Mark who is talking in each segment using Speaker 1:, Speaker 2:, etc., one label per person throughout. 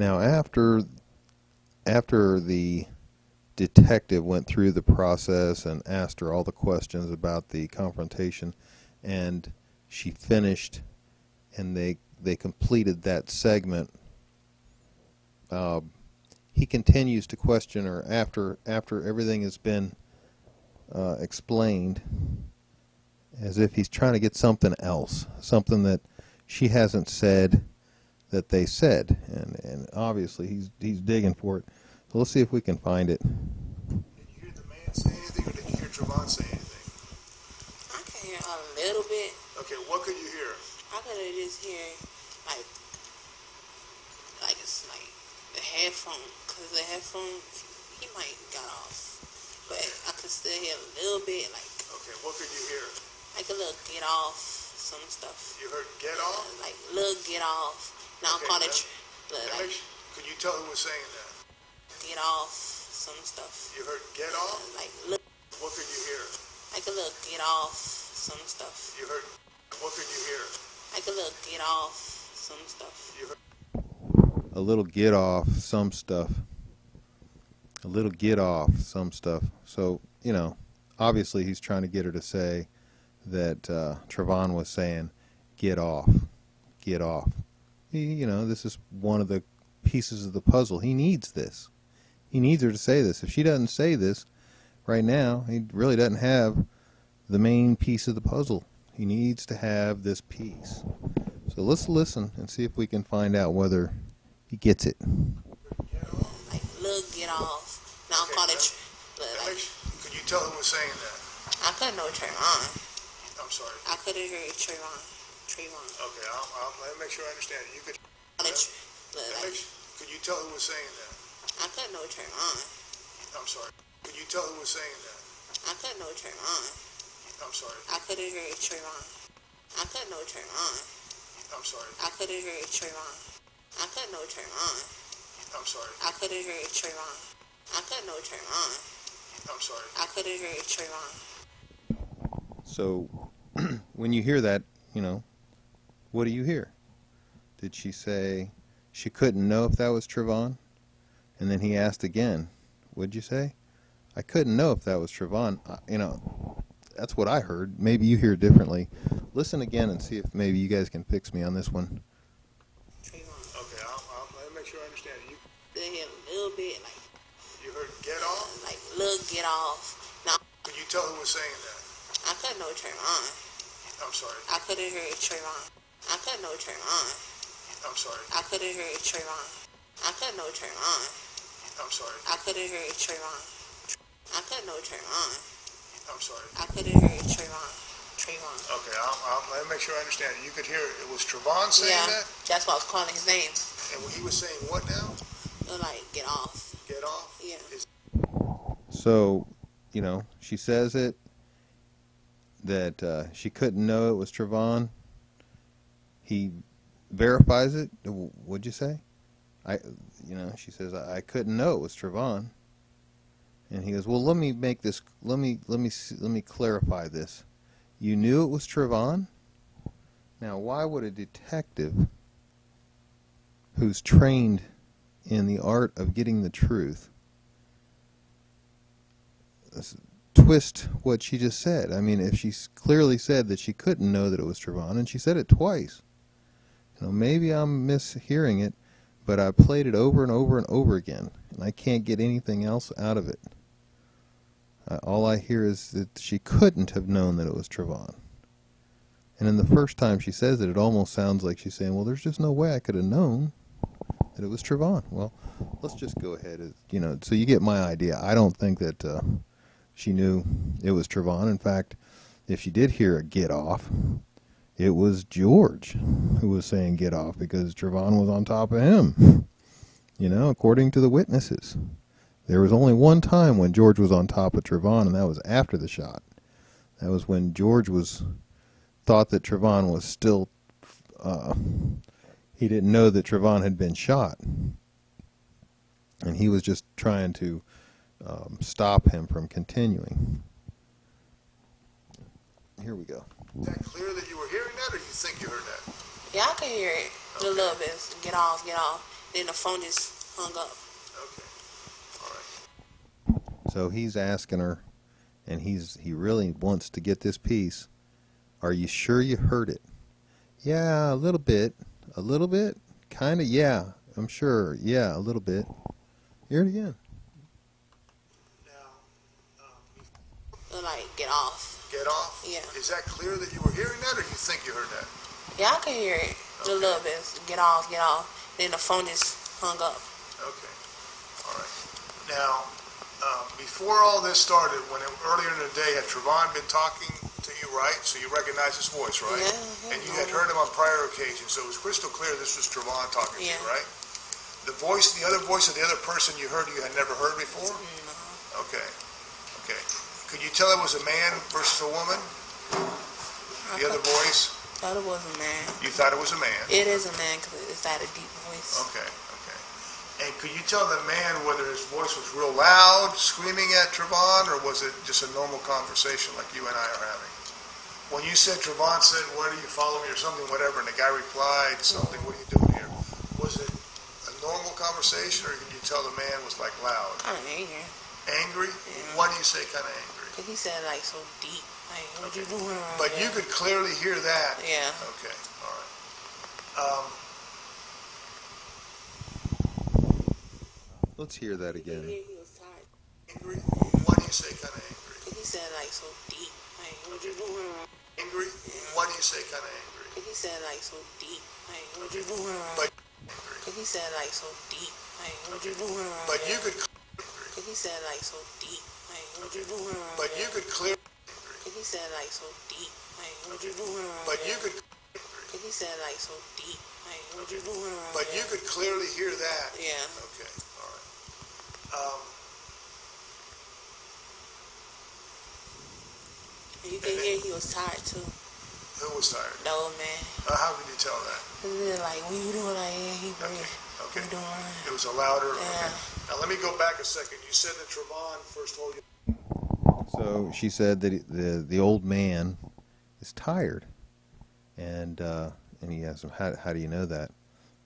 Speaker 1: Now, after the detective went through the process and asked her all the questions about the confrontation, and she finished, and they completed that segment, he continues to question her after everything has been explained, as if he's trying to get something else, something that she hasn't said that they said, and obviously he's digging for it. So let's see if we can find it.
Speaker 2: Did you hear the man say anything, or did you hear Trayvon say anything?
Speaker 3: I can hear a little bit.
Speaker 2: Okay, what could you hear?
Speaker 3: I could just hear like it's like the headphone, cause the headphones he might got off, but I could still hear a little bit, like
Speaker 2: Okay, what could you hear?
Speaker 3: like a little get off, some stuff.
Speaker 2: You heard get off?
Speaker 3: Like little get off. Now
Speaker 2: Okay,
Speaker 3: call it
Speaker 2: like, could you tell who was saying that?
Speaker 3: get off, some stuff.
Speaker 2: You heard get off?
Speaker 3: Like look,
Speaker 2: What could you hear?
Speaker 3: like a little get off, some stuff.
Speaker 2: You heard, what could you hear?
Speaker 3: Like a little get off, some stuff.
Speaker 2: You heard,
Speaker 1: A little get off some stuff. A little get off some stuff. So, you know, obviously he's trying to get her to say that Trayvon was saying, get off, get off. You know, this is one of the pieces of the puzzle. He needs this. He needs her to say this. If she doesn't say this right now, he really doesn't have the main piece of the puzzle. He needs to have this piece. So let's listen and see if we can find out whether he gets it.
Speaker 2: get off?
Speaker 3: Like little get off. Now
Speaker 2: Okay,
Speaker 3: call it
Speaker 2: Now, could you tell who was saying that?
Speaker 3: I couldn't know Trayvon.
Speaker 2: I'm sorry.
Speaker 3: I couldn't hear Trayvon. Trayvon.
Speaker 2: Okay, let me make sure I understand it. You could,
Speaker 3: Call it
Speaker 2: could you tell who was saying that?
Speaker 3: I couldn't know Trayvon.
Speaker 2: I'm sorry. Could you tell who was saying that?
Speaker 3: I couldn't know Trayvon.
Speaker 2: I'm sorry.
Speaker 3: I couldn't hear Trayvon. I couldn't know Trayvon.
Speaker 2: I'm sorry.
Speaker 3: I couldn't hear Trayvon. I couldn't know Trayvon.
Speaker 2: I'm sorry.
Speaker 3: I couldn't hear Trayvon. I couldn't know Trayvon.
Speaker 2: I'm sorry.
Speaker 3: I couldn't hear Trayvon.
Speaker 1: So when you hear that, you know, what do you hear? Did she say she couldn't know if that was Trayvon? And then he asked again, what'd you say? I couldn't know if that was Trayvon. You know, that's what I heard. Maybe you hear differently. Listen again and see if maybe you guys can fix me on this one.
Speaker 3: Trayvon.
Speaker 2: Okay, let me make sure I understand it.
Speaker 3: They hear a little bit, like
Speaker 2: You heard get off?
Speaker 3: little get off. Now
Speaker 2: Could you tell who was saying that?
Speaker 3: I couldn't know Trayvon.
Speaker 2: I'm sorry.
Speaker 3: I couldn't hear Trayvon. I couldn't know Trayvon.
Speaker 2: I'm sorry.
Speaker 3: I couldn't hear Trayvon. I couldn't know Trayvon.
Speaker 2: I'm sorry.
Speaker 3: I couldn't hear Trayvon. I couldn't know Trayvon.
Speaker 2: I'm sorry.
Speaker 3: I couldn't hear Trayvon. Trayvon.
Speaker 2: Okay, let me make sure I understand it. You could hear it was Trayvon saying
Speaker 3: Yeah,
Speaker 2: that?
Speaker 3: that's why I was calling his name.
Speaker 2: And he was saying what now?
Speaker 3: Like, get off.
Speaker 2: Get off?
Speaker 3: Yeah.
Speaker 1: So, you know, she says it, that she couldn't know it was Trayvon. He verifies it. What'd you say? She says, I couldn't know it was Trayvon. And he goes, well, let me make this, let me clarify this. You knew it was Trayvon? Now, why would a detective who's trained in the art of getting the truth twist what she just said? I mean, if she clearly said that she couldn't know that it was Trayvon, and she said it twice, you know, maybe I'm mishearing it, but I played it over and over and over again, and I can't get anything else out of it. All I hear is that she couldn't have known that it was Trayvon. And in the first time she says it, it almost sounds like she's saying, well, there's just no way I could have known that it was Trayvon. Well, let's just go ahead. You know, so you get my idea. I don't think that she knew it was Trayvon. In fact, if she did hear a get off, it was George who was saying get off, because Trayvon was on top of him, you know, according to the witnesses. There was only one time when George was on top of Trayvon, and that was after the shot. That was when George thought that Trayvon was still, he didn't know that Trayvon had been shot. And he was just trying to stop him from continuing. Here we go.
Speaker 2: Is that clear that you were hearing that, or you think you heard that?
Speaker 3: Yeah, I can hear it a little bit. Get off, get off. Then the phone just hung up.
Speaker 2: Okay. All right.
Speaker 1: So he's asking her, and he really wants to get this piece. Are you sure you heard it? Yeah, a little bit. A little bit? Kind of, yeah. I'm sure. Yeah, a little bit. Hear it again.
Speaker 2: Now,
Speaker 3: Like, get off.
Speaker 2: get off?
Speaker 3: Yeah.
Speaker 2: Is that clear that you were hearing that, or you think you heard that?
Speaker 3: Yeah, I can hear it a little bit. Get off, get off. Then the phone just hung up.
Speaker 2: Okay. All right. Now, before all this started, earlier in the day, had Trayvon been talking to you, right? So you recognize his voice, right?
Speaker 3: Yeah.
Speaker 2: And you had heard him on prior occasions, so it was crystal clear this was Trayvon talking to you, right? The other voice of the other person you heard you had never heard before?
Speaker 3: No.
Speaker 2: Okay. Okay. Could you tell it was a man versus a woman? The other voice?
Speaker 3: Thought it was a man.
Speaker 2: You thought it was a man?
Speaker 3: It is a man because it's got a deep voice.
Speaker 2: Okay. And could you tell the man whether his voice was real loud, screaming at Trayvon, or was it just a normal conversation like you and I are having? When you said Trayvon said, "Why do you follow me?" or something, whatever, and the guy replied something, "What are you doing here?" Was it a normal conversation, or could you tell the man was like loud?
Speaker 3: Kind of angry.
Speaker 2: Angry?
Speaker 3: Yeah.
Speaker 2: Why do you say kind of angry?
Speaker 3: Because he said like so deep. Like, what you doing around
Speaker 2: But
Speaker 3: there?
Speaker 2: you could clearly hear that.
Speaker 3: Yeah.
Speaker 2: Okay. All right.
Speaker 1: Let's hear that again.
Speaker 3: He was tired.
Speaker 2: Angry? Why do you say kind of angry?
Speaker 3: He said like so deep. Like, what you doing around
Speaker 2: Angry? Why do you say kind of angry?
Speaker 3: He said like so deep. Like, what you doing around
Speaker 2: But
Speaker 3: He said like so deep. Like, what you doing around
Speaker 2: But
Speaker 3: there?
Speaker 2: you could.
Speaker 3: He said like so deep. Like, what you doing around
Speaker 2: But
Speaker 3: there?
Speaker 2: you could clear.
Speaker 3: He said like so deep. Like, what you doing around
Speaker 2: But
Speaker 3: there?
Speaker 2: you could.
Speaker 3: He said like so deep. Like, what you doing around
Speaker 2: But
Speaker 3: there?
Speaker 2: you could clearly hear that.
Speaker 3: Yeah.
Speaker 2: Okay. All right.
Speaker 3: And you can hear he was tired too.
Speaker 2: Who was tired?
Speaker 3: The old man.
Speaker 2: How could you tell that?
Speaker 3: He was like, what you doing? Like, yeah, he breathed.
Speaker 2: Okay.
Speaker 3: What you doing?
Speaker 2: It was a louder.
Speaker 3: Yeah.
Speaker 2: Okay. Now let me go back a second. You said that Trayvon first told you.
Speaker 1: So she said that the old man is tired, and he asked him, how do you know that?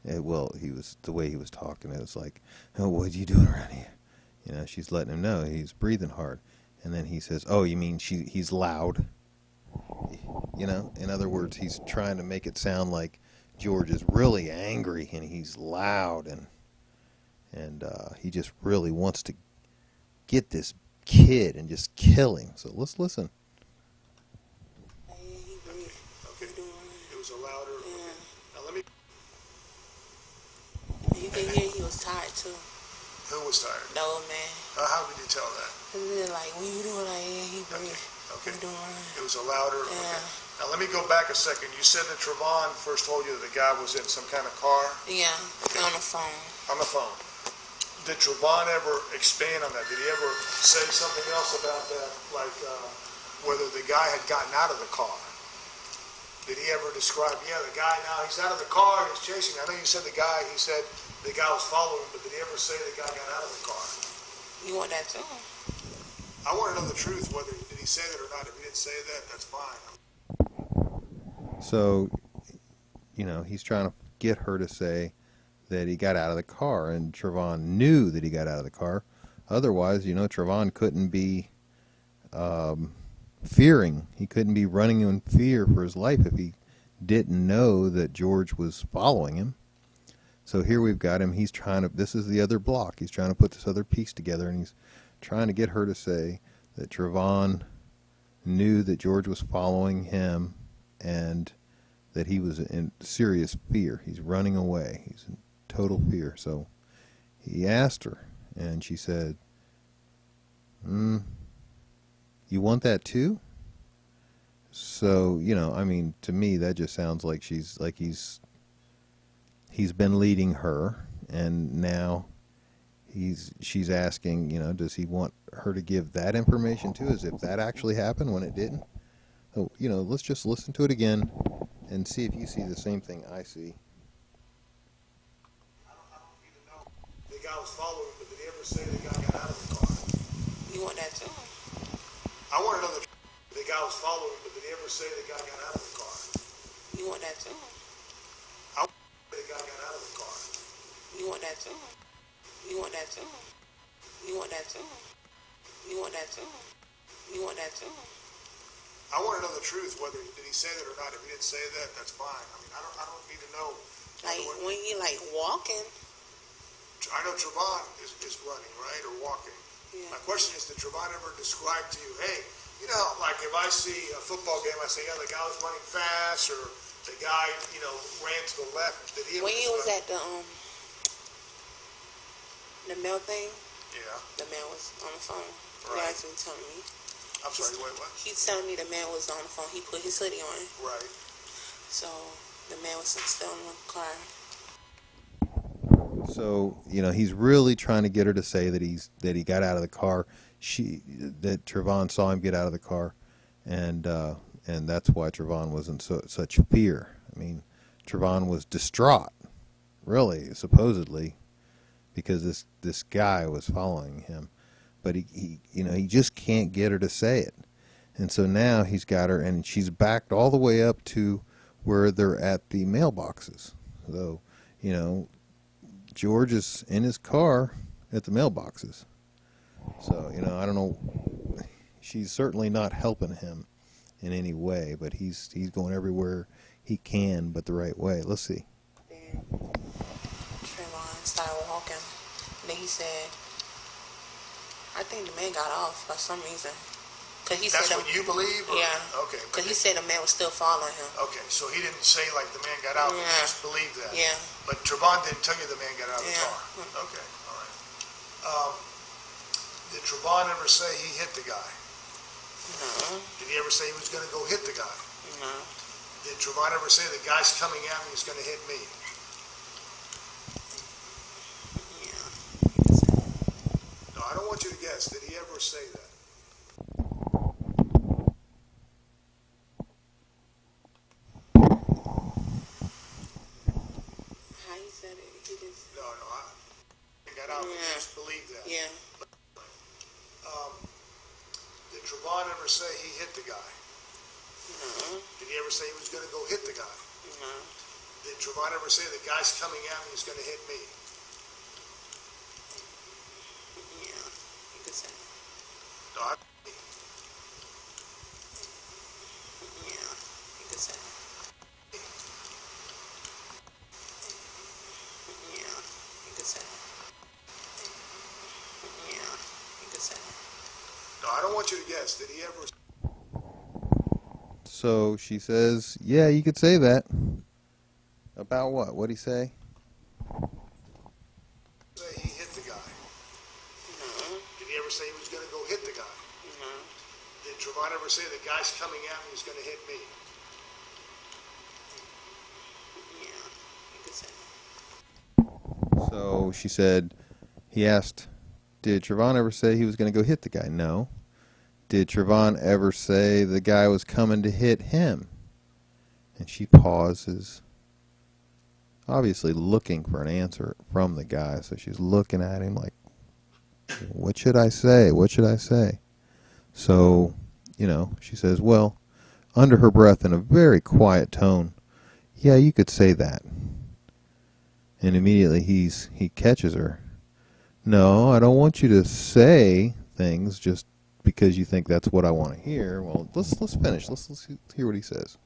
Speaker 1: Well, the way he was talking, it was like, oh, what are you doing around here? You know, she's letting him know he's breathing hard, and then he says, oh, you mean he's loud? You know, in other words, he's trying to make it sound like George is really angry and he's loud, and he just really wants to get this kid and just kill him. So let's listen.
Speaker 3: Like, yeah, he breathed.
Speaker 2: Okay.
Speaker 3: What you doing?
Speaker 2: It was a louder.
Speaker 3: Yeah.
Speaker 2: Okay. Now let me.
Speaker 3: And you can hear he was tired too.
Speaker 2: Who was tired?
Speaker 3: The old man.
Speaker 2: How could you tell that?
Speaker 3: He was like, what you doing? Like, yeah, he breathed.
Speaker 2: Okay.
Speaker 3: What you doing?
Speaker 2: It was a louder.
Speaker 3: Yeah.
Speaker 2: Okay. Now let me go back a second. You said that Trayvon first told you that the guy was in some kind of car
Speaker 3: Yeah, on the phone.
Speaker 2: on the phone. Did Trayvon ever expand on that? Did he ever say something else about that, like whether the guy had gotten out of the car? Did he ever describe, yeah, the guy now, he's out of the car, he's chasing. I know you said he said the guy was following, but did he ever say the guy got out of the car?
Speaker 3: You want that too?
Speaker 2: I want to know the truth, did he say that or not. If he didn't say that, that's fine.
Speaker 1: So, you know, he's trying to get her to say that he got out of the car, and Trayvon knew that he got out of the car. Otherwise, you know, Trayvon couldn't be fearing. He couldn't be running in fear for his life if he didn't know that George was following him. So here we've got him. He's trying to, this is the other block. He's trying to put this other piece together, and he's trying to get her to say that Trayvon knew that George was following him and that he was in serious fear. He's running away. He's in total fear. So he asked her, and she said, you want that too? So, you know, I mean, to me, that just sounds like he's been leading her, and now she's asking, you know, does he want her to give that information too, as if that actually happened when it didn't? So, you know, let's just listen to it again and see if you see the same thing I see.
Speaker 2: I don't even know. The guy was following, but did he ever say the guy got out of the car?
Speaker 3: You want that too?
Speaker 2: I want to know the guy was following, but did he ever say the guy got out of the car?
Speaker 3: You want that too?
Speaker 2: I want to know the guy got out of the car.
Speaker 3: You want that too? You want that too? You want that too? You want that too? You want that too?
Speaker 2: I want to know the truth. Whether did he say that or not? If he didn't say that, that's fine. I mean, I don't need to know.
Speaker 3: Like when you like walking.
Speaker 2: I know Trayvon is running, right, or walking.
Speaker 3: Yeah.
Speaker 2: My question is, did Trayvon ever describe to you, hey, you know, like if I see a football game, I say, yeah, the guy was running fast, or the guy, you know, ran to the left. Did he ever
Speaker 3: when you was at the mail thing?
Speaker 2: Yeah.
Speaker 3: The man was on the phone.
Speaker 2: Right.
Speaker 3: He actually telling me.
Speaker 2: I'm sorry, wait, what?
Speaker 3: He's telling me the man was on the phone. He put his hoodie on.
Speaker 2: Right.
Speaker 3: So the man was still in the car.
Speaker 1: So, you know, he's really trying to get her to say that he got out of the car. That Trayvon saw him get out of the car, and that's why Trayvon was in such fear. I mean, Trayvon was distraught, really, supposedly, because this guy was following him, but he just can't get her to say it, and so now he's got her, and she's backed all the way up to where they're at the mailboxes. So, you know, George is in his car at the mailboxes. So, you know, I don't know. She's certainly not helping him in any way, but he's going everywhere he can, but the right way. Let's see.
Speaker 3: Then Trayvon started walking. And then he said, I think the man got off by some reason. Cause he
Speaker 2: That's
Speaker 3: said
Speaker 2: what you believe? Or?
Speaker 3: Yeah.
Speaker 2: Okay.
Speaker 3: Because he said the man was still following him.
Speaker 2: Okay, so he didn't say like the man got out, but you
Speaker 3: Yeah.
Speaker 2: just believe that.
Speaker 3: Yeah.
Speaker 2: But Trayvon didn't tell you the man got out of the
Speaker 3: Yeah.
Speaker 2: car. Okay, all right. Did Trayvon ever say he hit the guy?
Speaker 3: No.
Speaker 2: Did he ever say he was going to go hit the guy?
Speaker 3: No.
Speaker 2: Did Trayvon ever say the guy's coming at me, he's going to hit me?
Speaker 3: Yeah.
Speaker 2: No, I don't want you to guess. Did he ever say that?
Speaker 3: How he said it, he just...
Speaker 2: No, I got out, but you just believe that.
Speaker 3: Yeah.
Speaker 2: Did Trayvon ever say he hit the guy?
Speaker 3: No.
Speaker 2: Did he ever say he was going to go hit the guy?
Speaker 3: No.
Speaker 2: Did Trayvon ever say the guy's coming at me, he's going to hit me?
Speaker 3: Yeah. You could say.
Speaker 2: No,
Speaker 3: Yeah. You could say. Yeah. You could say. Yeah. You could say.
Speaker 2: no, I don't want you to guess. Did he ever
Speaker 1: So she says, yeah, you could say that. About what? What'd he say?
Speaker 2: say he hit the guy?
Speaker 3: No.
Speaker 2: Did he ever say he was going to go hit the guy?
Speaker 3: No.
Speaker 2: Did Trayvon ever say the guy's coming at me, he's going to hit me?
Speaker 3: Yeah. You could say.
Speaker 1: So she said, he asked, did Trayvon ever say he was going to go hit the guy? No. Did Trayvon ever say the guy was coming to hit him? And she pauses, obviously looking for an answer from the guy. So she's looking at him like, what should I say? What should I say? So, you know, she says, well, under her breath in a very quiet tone, yeah, you could say that. And immediately he catches her. No, I don't want you to say things just because you think that's what I want to hear. Well, let's finish. Let's hear what he says.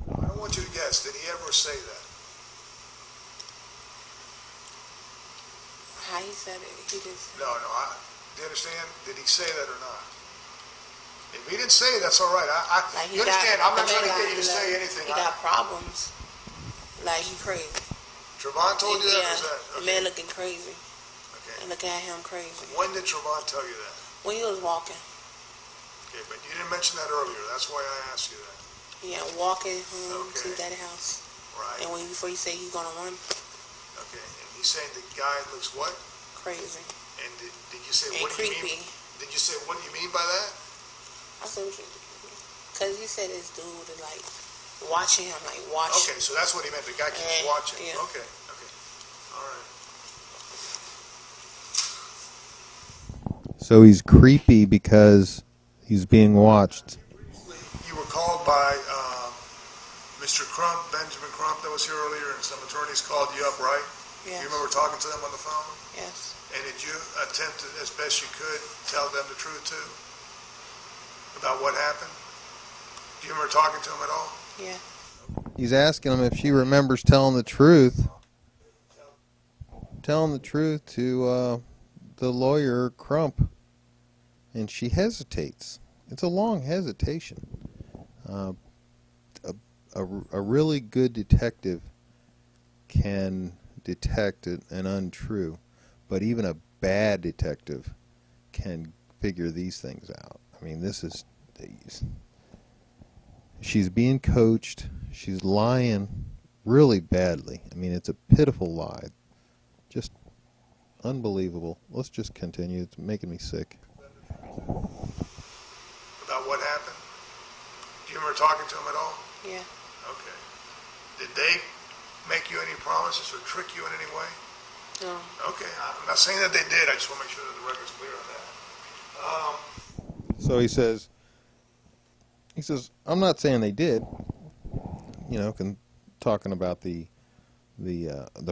Speaker 2: No, I don't want you to guess. Did he ever say that?
Speaker 3: How he said it, he just...
Speaker 2: No, do you understand? Did he say that or not? If he didn't say it, that's all right.
Speaker 3: Like
Speaker 2: you understand? I'm not trying to get you to
Speaker 3: like,
Speaker 2: say anything.
Speaker 3: He got problems. Like, he crazy.
Speaker 2: Trayvon told you that?
Speaker 3: Yeah.
Speaker 2: Or is that?
Speaker 3: The
Speaker 2: Okay.
Speaker 3: man looking crazy.
Speaker 2: Okay.
Speaker 3: And looking at him crazy.
Speaker 2: When did Trayvon tell you that?
Speaker 3: When he was walking.
Speaker 2: Okay, but you didn't mention that earlier. That's why I asked you that.
Speaker 3: Yeah, walking home to
Speaker 2: Okay.
Speaker 3: daddy's house.
Speaker 2: Right.
Speaker 3: And before you say he's gonna run,
Speaker 2: Okay. And he's saying the guy looks what?
Speaker 3: crazy.
Speaker 2: And did you say
Speaker 3: And
Speaker 2: what do you
Speaker 3: creepy.
Speaker 2: mean? Did you say what do you mean by that?
Speaker 3: I said, because you said this dude is like watching him, like watching.
Speaker 2: Okay, so that's what he meant. The guy keeps
Speaker 3: Yeah,
Speaker 2: watching.
Speaker 3: yeah.
Speaker 2: Okay. All right.
Speaker 1: So he's creepy because he's being watched.
Speaker 2: You were called by Mr. Crump, Benjamin Crump, that was here earlier, and some attorneys called you up, right?
Speaker 3: Yes.
Speaker 2: You remember talking to them on the phone?
Speaker 3: Yes.
Speaker 2: And did you attempt to, as best you could, tell them the truth too? About what happened? Do you remember talking to them at all?
Speaker 3: Yeah.
Speaker 1: He's asking him if she remembers telling the truth. Telling the truth to the lawyer, Crump. And she hesitates. It's a long hesitation. A really good detective can detect an untrue, but even a bad detective can figure these things out. I mean, she's being coached. She's lying really badly. I mean, it's a pitiful lie. Just unbelievable. Let's just continue. It's making me sick.
Speaker 2: About what happened? Do you remember talking to them at all?
Speaker 3: Yeah.
Speaker 2: Okay. Did they make you any promises or trick you in any way?
Speaker 3: No.
Speaker 2: Okay. I'm not saying that they did. I just want to make sure that the record's clear on that.
Speaker 1: So he says, I'm not saying they did. You know, talking about the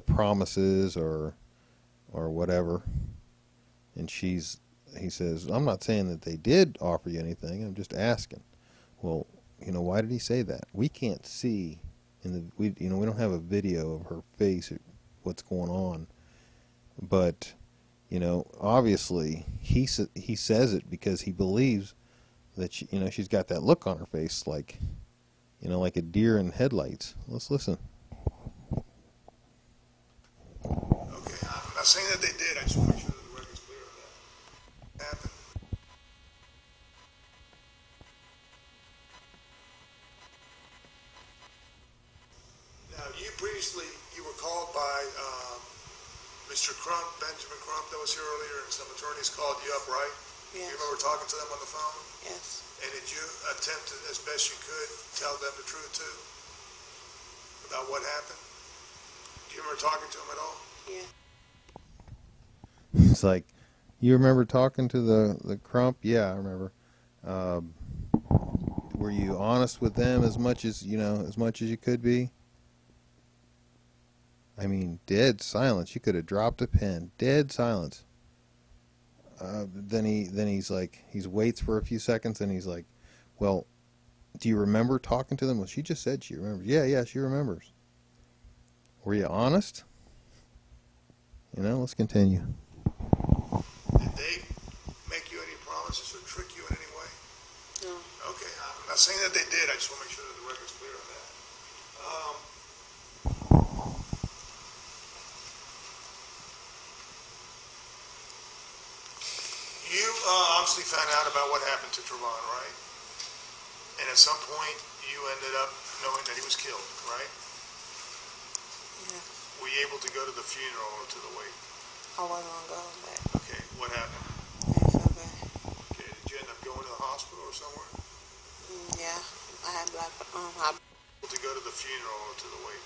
Speaker 1: promises or whatever. And he says, I'm not saying that they did offer you anything. I'm just asking. Well, you know, why did he say that? We can't see we don't have a video of her face or what's going on. But, you know, obviously he says it because he believes that she's got that look on her face like, like a deer in headlights. Let's listen.
Speaker 2: Okay. I'm not saying that they did. I just want to make sure that the record's clear on that. What happened? Now, you were called by Mr. Crump, Benjamin Crump, that was here earlier, and some attorneys called you up, right?
Speaker 3: Yes.
Speaker 2: You remember talking to them on the phone?
Speaker 3: Yes.
Speaker 2: And did you attempt to, as best you could, tell them the truth too? About what happened? Do you remember talking to them at all?
Speaker 3: Yeah.
Speaker 1: It's like, you remember talking to the Crump? Yeah, I remember. Were you honest with them as much as you could be? I mean, dead silence. You could have dropped a pen. Dead silence. Then he's like, he waits for a few seconds, and he's like, well, do you remember talking to them? Well, she just said she remembers. Yeah, she remembers. Were you honest? Let's continue.
Speaker 2: Did they make you any promises or trick you in any way?
Speaker 3: No.
Speaker 2: Okay. I'm not saying that they did. I just want to make sure that the record's clear on that. You obviously found out about what happened to Trayvon, right? And at some point, you ended up knowing that he was killed, right?
Speaker 3: Yeah.
Speaker 2: Were you able to go to the funeral or to the wake?
Speaker 3: I wasn't gonna go, but
Speaker 2: Okay, what happened?
Speaker 3: I didn't feel good.
Speaker 2: Okay, did you end up going to the hospital or somewhere?
Speaker 3: Yeah. I had I
Speaker 2: To go to the funeral or to the wake?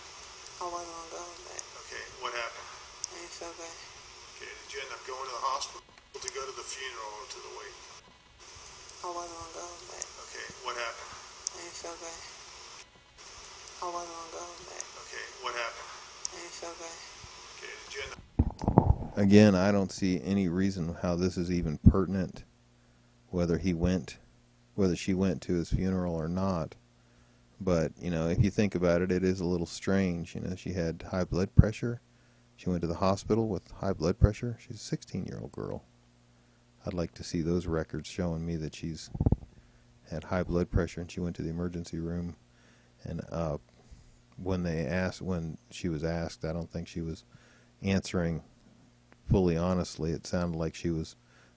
Speaker 3: wasn't gonna go, but
Speaker 2: Okay, what happened?
Speaker 3: I didn't feel good.
Speaker 2: Okay, did you end up going to the hospital to go to the funeral or to the wake?
Speaker 3: I wasn't gonna go, but
Speaker 2: Okay, what happened?
Speaker 3: I didn't feel good. I wasn't gonna go, but
Speaker 2: Okay, what happened?
Speaker 3: I didn't feel good.
Speaker 2: Okay, did you end up...
Speaker 1: Again, I don't see any reason how this is even pertinent, whether she went to his funeral or not. But, if you think about it, it is a little strange. She had high blood pressure. She went to the hospital with high blood pressure. She's a 16-year-old girl. I'd like to see those records showing me that she's had high blood pressure and she went to the emergency room. And when she was asked, I don't think she was answering fully honestly. It sounded like she was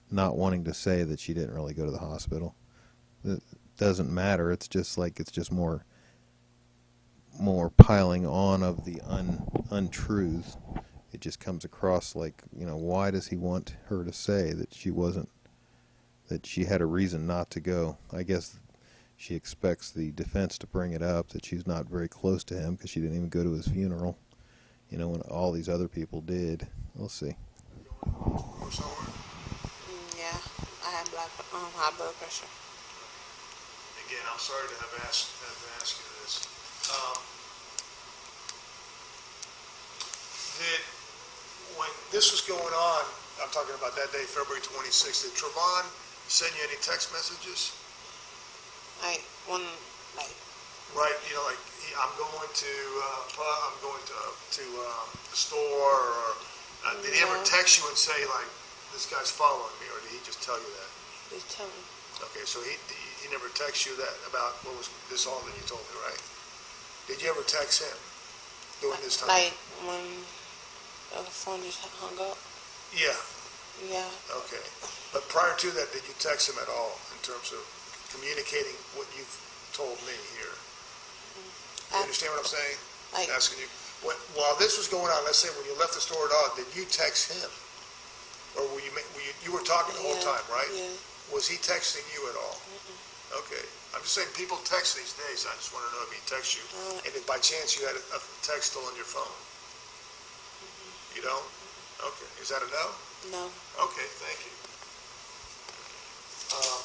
Speaker 1: not wanting to say that she didn't really go to the hospital. It doesn't matter. It's just more piling on of the untruths. It just comes across like, why does he want her to say that that she had a reason not to go? I guess she expects the defense to bring it up, that she's not very close to him because she didn't even go to his funeral, when all these other people did. We'll see.
Speaker 2: Or somewhere?
Speaker 3: Yeah. I had high blood pressure.
Speaker 2: Again, I'm sorry to have asked you this. Did this was going on, I'm talking about that day, February 26th. Did Trayvon send you any text messages?
Speaker 3: Like when, like
Speaker 2: Right, you know, like I'm going to the store, or did he ever
Speaker 3: no,
Speaker 2: text you and say like this guy's following me, or did he just tell you that?
Speaker 3: just tell me.
Speaker 2: Okay, so he never texted you that about what was this all that you told me, right? Did you ever text him during this time?
Speaker 3: Like when the phone just hung up.
Speaker 2: Yeah.
Speaker 3: Yeah.
Speaker 2: Okay. But prior to that, did you text him at all in terms of communicating what you've told me here? You understand what I'm saying?
Speaker 3: Like,
Speaker 2: I'm asking you. While this was going on, let's say when you left the store at all, did you text him, or you were talking the whole
Speaker 3: yeah,
Speaker 2: time, right?
Speaker 3: Yeah.
Speaker 2: Was he texting you at all? Okay. I'm just saying people text these days. I just want to know if he texts you, and if by chance you had a text still on your phone. You don't? Okay. Is that a no?
Speaker 3: No.
Speaker 2: Okay. Thank you. Uh,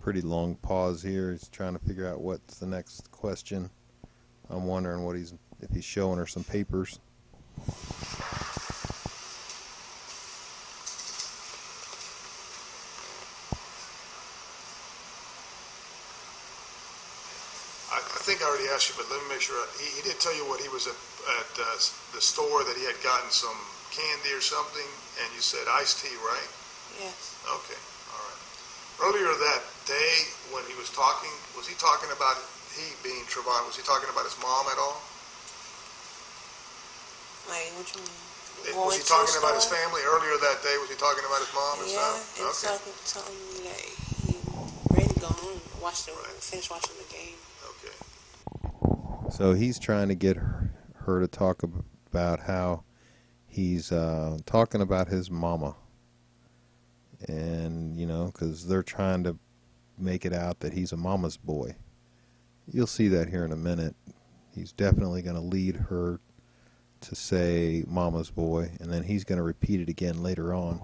Speaker 1: Pretty long pause here. He's trying to figure out what's the next question. I'm wondering if he's showing her some papers.
Speaker 2: I think I already asked you, but let me make sure. He did tell you what he was at the store, that he had gotten some candy or something, and you said iced tea, right?
Speaker 3: Yes.
Speaker 2: Okay, all right. Earlier that day when he was talking, was he talking about, he being Trayvon, was he talking about his mom at all?
Speaker 3: Like what you mean?
Speaker 2: Was he talking about his family earlier that day? Was he talking about his mom and
Speaker 3: Yeah,
Speaker 2: stuff?
Speaker 3: and telling me that he ready to go home, finish watching the game.
Speaker 2: Okay.
Speaker 1: So he's trying to get her to talk about how he's talking about his mama. And, because they're trying to make it out that he's a mama's boy. You'll see that here in a minute. He's definitely going to lead her to say mama's boy, and then he's going to repeat it again later on.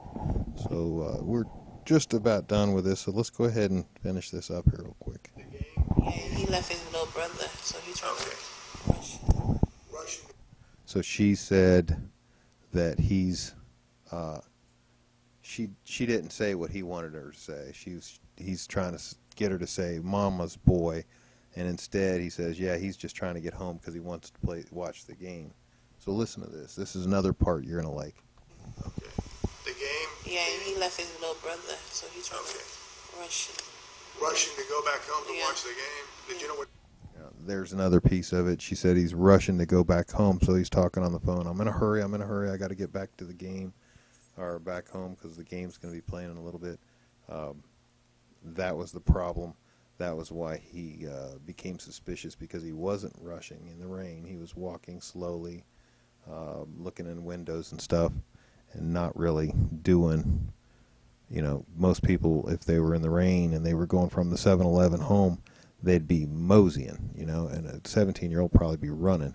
Speaker 1: So we're just about done with this, so let's go ahead and finish this up here real quick.
Speaker 3: Yeah, he left his little brother, so he's trying to rush.
Speaker 1: So she said that he's she didn't say what he wanted her to say. He's trying to get her to say mama's boy, and instead he says, yeah, he's just trying to get home because he wants to watch the game. So listen to this. This is another part you're going to like.
Speaker 2: Okay. The game?
Speaker 3: Yeah, he left his little brother, so he's trying to rush.
Speaker 2: Rushing to go back home to watch the game? Did you know what?
Speaker 1: There's another piece of it. She said he's rushing to go back home, so he's talking on the phone. I'm in a hurry. I got to get back to the game, or back home, because the game's going to be playing in a little bit. That was the problem. That was why he became suspicious, because he wasn't rushing in the rain. He was walking slowly, looking in windows and stuff, and not really doing, most people, if they were in the rain and they were going from the 7-Eleven home, they'd be moseying, and a 17-year-old probably be running.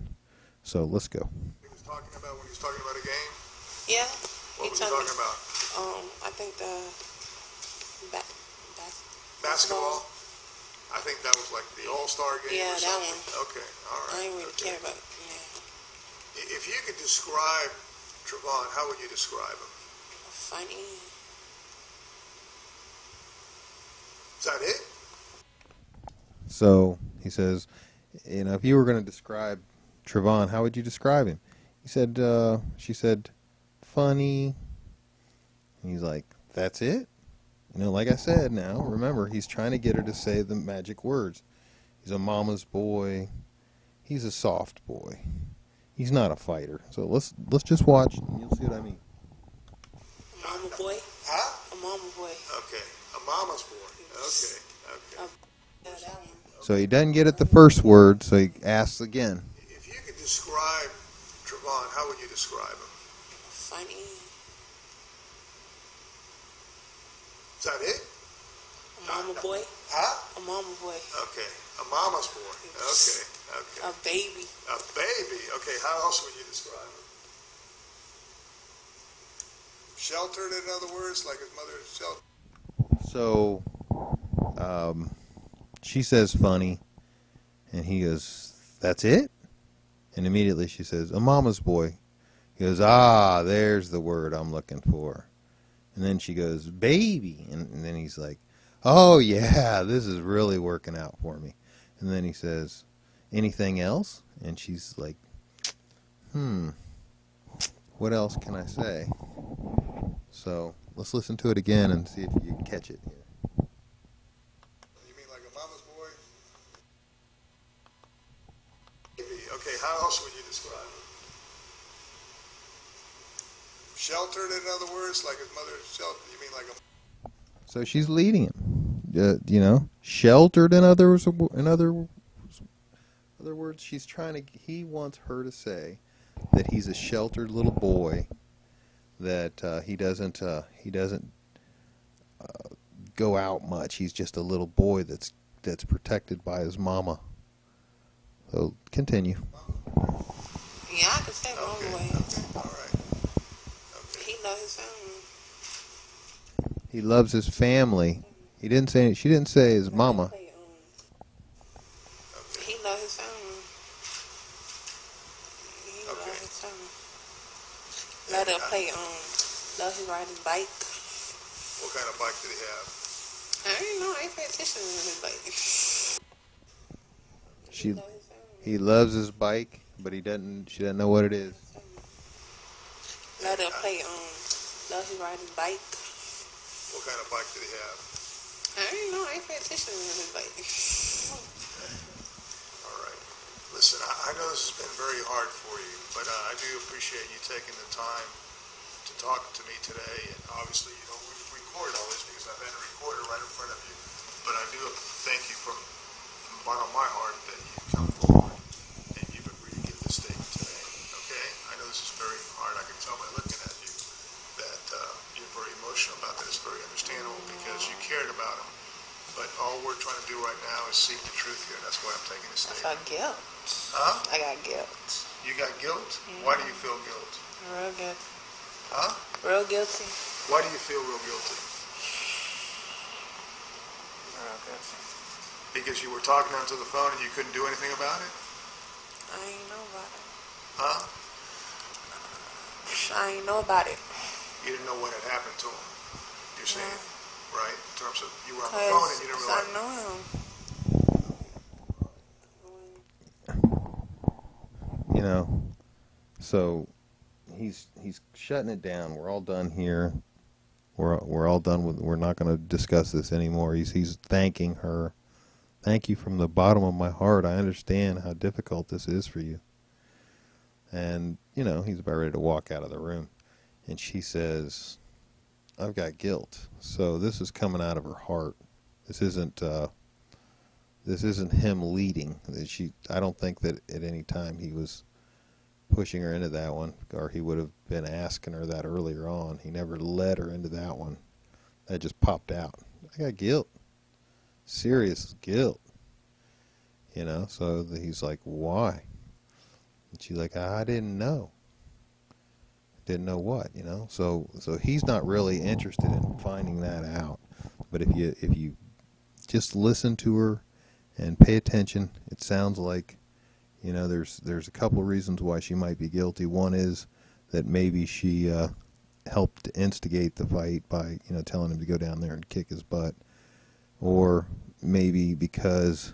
Speaker 1: So let's go.
Speaker 2: He was talking about when he was talking about a game?
Speaker 3: Yeah.
Speaker 2: What was he talking about?
Speaker 3: I think the
Speaker 2: basketball. I think that was like the All-Star game.
Speaker 3: Yeah,
Speaker 2: or
Speaker 3: that
Speaker 2: something.
Speaker 3: one.
Speaker 2: Okay, all right.
Speaker 3: I didn't really care about it. Yeah.
Speaker 2: If you could describe Trayvon, how would you describe him?
Speaker 3: Funny.
Speaker 2: Is that it?
Speaker 1: So he says, if you were going to describe Trayvon, how would you describe him? She said, funny. And he's like, that's it? Like I said now, remember, he's trying to get her to say the magic words. He's a mama's boy. He's a soft boy. He's not a fighter. So let's just watch, and you'll see what I mean.
Speaker 3: A mama boy?
Speaker 2: Huh?
Speaker 3: A mama boy.
Speaker 2: Okay. A mama's boy. Okay.
Speaker 3: Yeah, that one.
Speaker 1: So he doesn't get it the first word, so he asks again.
Speaker 2: If you could describe Trayvon, how would you describe him?
Speaker 3: Funny.
Speaker 2: Is that it?
Speaker 3: A mama boy?
Speaker 2: Huh?
Speaker 3: A mama boy.
Speaker 2: Okay. A mama's boy. Okay.
Speaker 3: A baby.
Speaker 2: A baby. Okay. How else would you describe him? Sheltered, in other words, like his mother sheltered.
Speaker 1: So she says funny, and he goes, "That's it?" And immediately she says, "A mama's boy." He goes, "Ah, there's the word I'm looking for." And then she goes, "Baby." And then he's like, "Oh, yeah, this is really working out for me." And then he says, "Anything else?" And she's like, what else can I say? So let's listen to it again and see if you can catch it here.
Speaker 2: You mean like a mama's boy? Okay, how else would you describe it? Sheltered, in other words, like his mother sheltered. You mean like a...
Speaker 1: So she's leading him, sheltered. In other words, she's trying to. He wants her to say that he's a sheltered little boy. That he doesn't go out much. He's just a little boy that's protected by his mama. So continue.
Speaker 3: Yeah, I could say it all the way.
Speaker 2: All right. Okay.
Speaker 3: He loves his family.
Speaker 1: He loves his family. He didn't say. She didn't say his mama.
Speaker 3: He loves his family. He loves his family. Let her play let him ride his bike.
Speaker 2: What kind of bike did he have?
Speaker 3: I don't know. I ain't pay attention to his bike.
Speaker 1: He loves his bike, but he doesn't. She doesn't know what it is.
Speaker 3: Let her play let him ride his bike.
Speaker 2: What kind of bike did he have?
Speaker 3: I don't know. I ain't pay attention to his bike.
Speaker 2: All right. Listen, I know this has been very hard for you, but I do appreciate you taking the time to talk to me today. And obviously, we record all this because I've had a recorder right in front of you. But I do thank you from the bottom of my heart that you've come forward and you've agreed to give this statement today. Okay? I know this is very hard. I can tell by looking at you that you're very emotional about that. It's very understandable because you cared about him. But all we're trying to do right now is seek the truth here. That's why I'm taking this
Speaker 3: I
Speaker 2: statement.
Speaker 3: got guilt.
Speaker 2: Huh?
Speaker 3: I got guilt.
Speaker 2: You got guilt? Why do you feel guilt?
Speaker 3: Real guilty.
Speaker 2: Huh?
Speaker 3: Real guilty.
Speaker 2: Why do you feel real guilty?
Speaker 3: Real guilty.
Speaker 2: Because you were talking onto the phone and you couldn't do anything about it?
Speaker 3: I ain't know about it.
Speaker 2: Huh?
Speaker 3: I ain't know about it.
Speaker 2: You didn't know what had happened to him. You're saying, right? In terms of you were on the
Speaker 3: Cause
Speaker 2: phone and you didn't
Speaker 3: I
Speaker 2: realize.
Speaker 3: know him.
Speaker 1: So he's shutting it down. We're all done here. We're all done with. We're not going to discuss this anymore. He's thanking her. Thank you from the bottom of my heart. I understand how difficult this is for you. And he's about ready to walk out of the room, and she says, "I've got guilt." So this is coming out of her heart. This isn't him leading. I don't think that at any time he was pushing her into that one, or he would have been asking her that earlier on. He never led her into that one. That just popped out. I got guilt. Serious guilt. So he's like, "Why?" And she's like, "I didn't know." Didn't know what, So he's not really interested in finding that out. But if you just listen to her and pay attention, it sounds like there's a couple of reasons why she might be guilty. One is that maybe she helped instigate the fight by telling him to go down there and kick his butt, or maybe because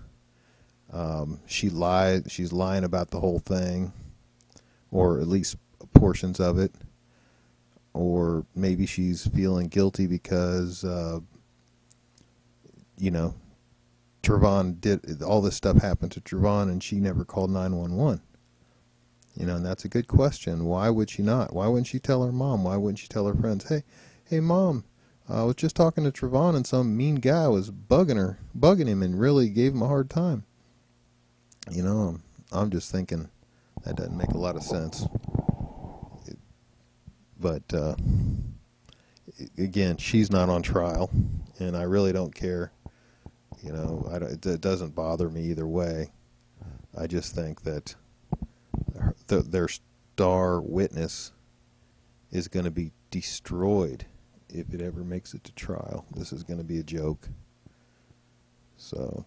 Speaker 1: she's lying about the whole thing, or at least portions of it, or maybe she's feeling guilty because Trayvon did all this stuff happened to Trayvon and she never called 911. And that's a good question. Why would she not? Why wouldn't she tell her mom? Why wouldn't she tell her friends? Hey mom, I was just talking to Trayvon and some mean guy was bugging him and really gave him a hard time. I'm just thinking that doesn't make a lot of sense. But again, she's not on trial, and I really don't care. It doesn't bother me either way. I just think that their star witness is going to be destroyed if it ever makes it to trial. This is going to be a joke. So